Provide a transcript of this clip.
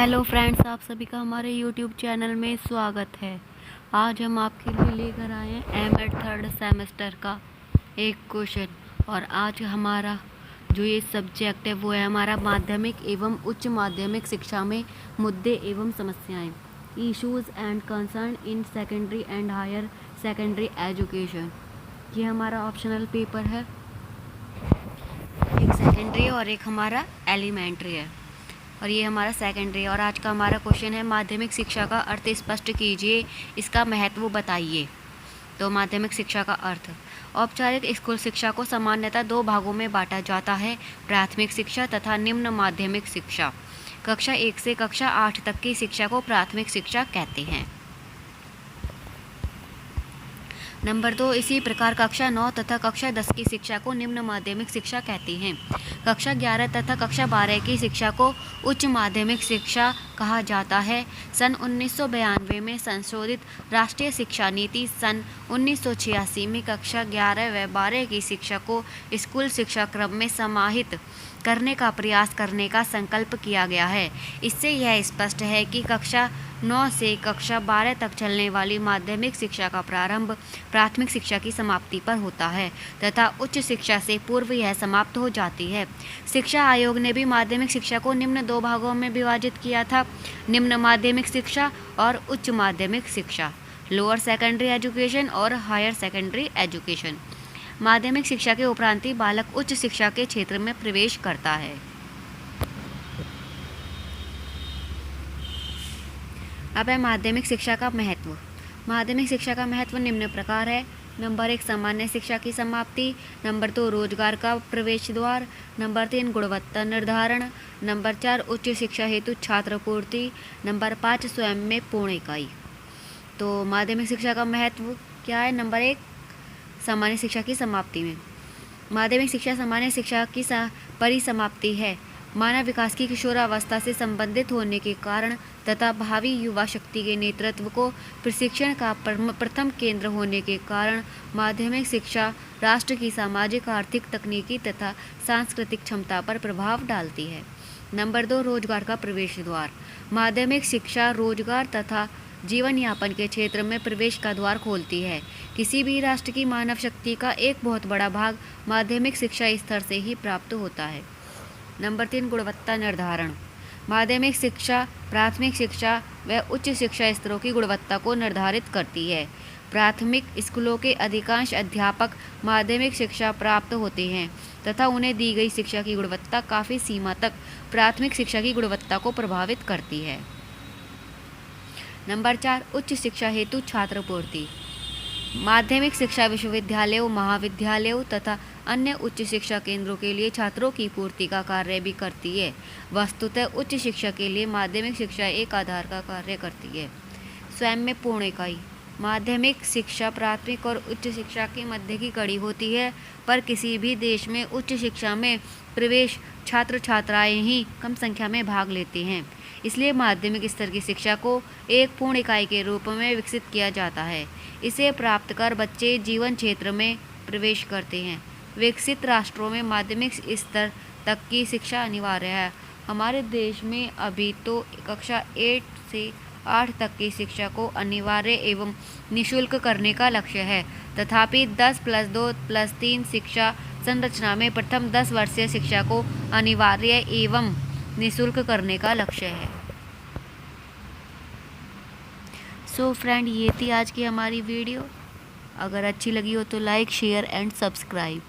Hello friends, आप सभी का हमारे यूट्यूब चैनल में स्वागत है। आज हम आपके लिए लेकर आए हैं एमएड थर्ड सेमेस्टर का एक क्वेश्चन। और आज हमारा जो ये सब्जेक्ट है वो है हमारा माध्यमिक एवं उच्च माध्यमिक शिक्षा में मुद्दे एवं समस्याएं, issues and concern in secondary and higher secondary education. ये हमारा ऑप्शनल पेपर है, एक सेकेंडरी और एक हमारा एलिमेंट्री है, और ये हमारा सेकेंडरी। और आज का हमारा क्वेश्चन है माध्यमिक शिक्षा का अर्थ स्पष्ट कीजिए, इसका महत्व बताइए। तो माध्यमिक शिक्षा का अर्थ, औपचारिक स्कूल शिक्षा को सामान्यतः दो भागों में बांटा जाता है, प्राथमिक शिक्षा तथा निम्न माध्यमिक शिक्षा। कक्षा 1 से कक्षा 8 तक की शिक्षा को प्राथमिक शिक्षा कहते हैं। नंबर 2, इसी प्रकार कक्षा 9 तथा कक्षा 10 की शिक्षा को निम्न माध्यमिक शिक्षा कहती हैं। कक्षा 11 तथा कक्षा 12 की शिक्षा को उच्च माध्यमिक शिक्षा कहा जाता है। सन 1992 में संशोधित राष्ट्रीय शिक्षा नीति सन 1986 में कक्षा 11 व 12 की शिक्षा को स्कूल शिक्षा क्रम में समाहित करने का प्रयास करने का संकल्प किया गया है। इससे यह स्पष्ट है कि कक्षा 9 से कक्षा 12 तक चलने वाली माध्यमिक शिक्षा का प्रारंभ प्राथमिक शिक्षा की समाप्ति पर होता है तथा उच्च शिक्षा से पूर्व यह समाप्त हो जाती है। शिक्षा आयोग ने भी माध्यमिक शिक्षा को निम्न दो भागों में विभाजित किया था, निम्न माध्यमिक शिक्षा और उच्च माध्यमिक शिक्षा, लोअर सेकेंडरी एजुकेशन और हायर सेकेंडरी एजुकेशन। माध्यमिक शिक्षा के उपरांत ही बालक उच्च शिक्षा के क्षेत्र में प्रवेश करता है। अब है माध्यमिक शिक्षा का महत्व। माध्यमिक शिक्षा का महत्व निम्न प्रकार है। नंबर 1, सामान्य शिक्षा की समाप्ति। नंबर 2, रोजगार का प्रवेश द्वार। नंबर 3, गुणवत्ता निर्धारण। नंबर 4, उच्च शिक्षा हेतु छात्र पूर्ति। नंबर 5, स्वयं में पूर्ण इकाई। तो माध्यमिक शिक्षा का महत्व क्या है? नंबर 1, सामान्य शिक्षा की समाप्ति में माध्यमिक शिक्षा सामान्य शिक्षा की परिसमाप्ति है। मानव विकास की किशोरावस्था से संबंधित होने के कारण तथा भावी युवा शक्ति के नेतृत्व को प्रशिक्षण का प्रथम केंद्र होने के कारण माध्यमिक शिक्षा राष्ट्र की सामाजिक, आर्थिक, तकनीकी तथा सांस्कृतिक क्षमता पर प्रभाव डालती है। नंबर 2, रोजगार का प्रवेश द्वार। माध्यमिक शिक्षा रोजगार तथा जीवन यापन के क्षेत्र में प्रवेश का द्वार खोलती है। किसी भी राष्ट्र की मानव शक्ति का एक बहुत बड़ा भाग माध्यमिक शिक्षा स्तर से ही प्राप्त होता है। नंबर 3, गुणवत्ता निर्धारण। माध्यमिक शिक्षा प्राथमिक शिक्षा व उच्च शिक्षा स्तरों की गुणवत्ता को निर्धारित करती है। प्राथमिक स्कूलों के अधिकांश अध्यापक माध्यमिक शिक्षा प्राप्त होते हैं तथा उन्हें दी गई शिक्षा की गुणवत्ता काफ़ी सीमा तक प्राथमिक शिक्षा की गुणवत्ता को प्रभावित करती है। नंबर 4, उच्च शिक्षा हेतु छात्र पूर्ति। माध्यमिक शिक्षा विश्वविद्यालयों, महाविद्यालयों तथा अन्य उच्च शिक्षा केंद्रों के लिए छात्रों की पूर्ति का कार्य भी करती है। वस्तुतः उच्च शिक्षा के लिए माध्यमिक शिक्षा एक आधार का कार्य करती है। स्वयं में पूर्ण इकाई। माध्यमिक शिक्षा प्राथमिक और उच्च शिक्षा के मध्य की कड़ी होती है, पर किसी भी देश में उच्च शिक्षा में प्रवेश छात्र छात्राएं ही कम संख्या में भाग लेते हैं। इसलिए माध्यमिक स्तर की शिक्षा को एक पूर्ण इकाई के रूप में विकसित किया जाता है। इसे प्राप्त कर बच्चे जीवन क्षेत्र में प्रवेश करते हैं। विकसित राष्ट्रों में माध्यमिक स्तर तक की शिक्षा अनिवार्य है। हमारे देश में अभी तो कक्षा 8 से 8 तक की शिक्षा को अनिवार्य एवं निःशुल्क करने का लक्ष्य है। तथापि 10+2+3 शिक्षा संरचना में प्रथम 10 वर्षीय शिक्षा को अनिवार्य एवं निःशुल्क करने का लक्ष्य है। सो फ्रेंड, ये थी आज की हमारी वीडियो। अगर अच्छी लगी हो तो लाइक, शेयर एंड सब्सक्राइब।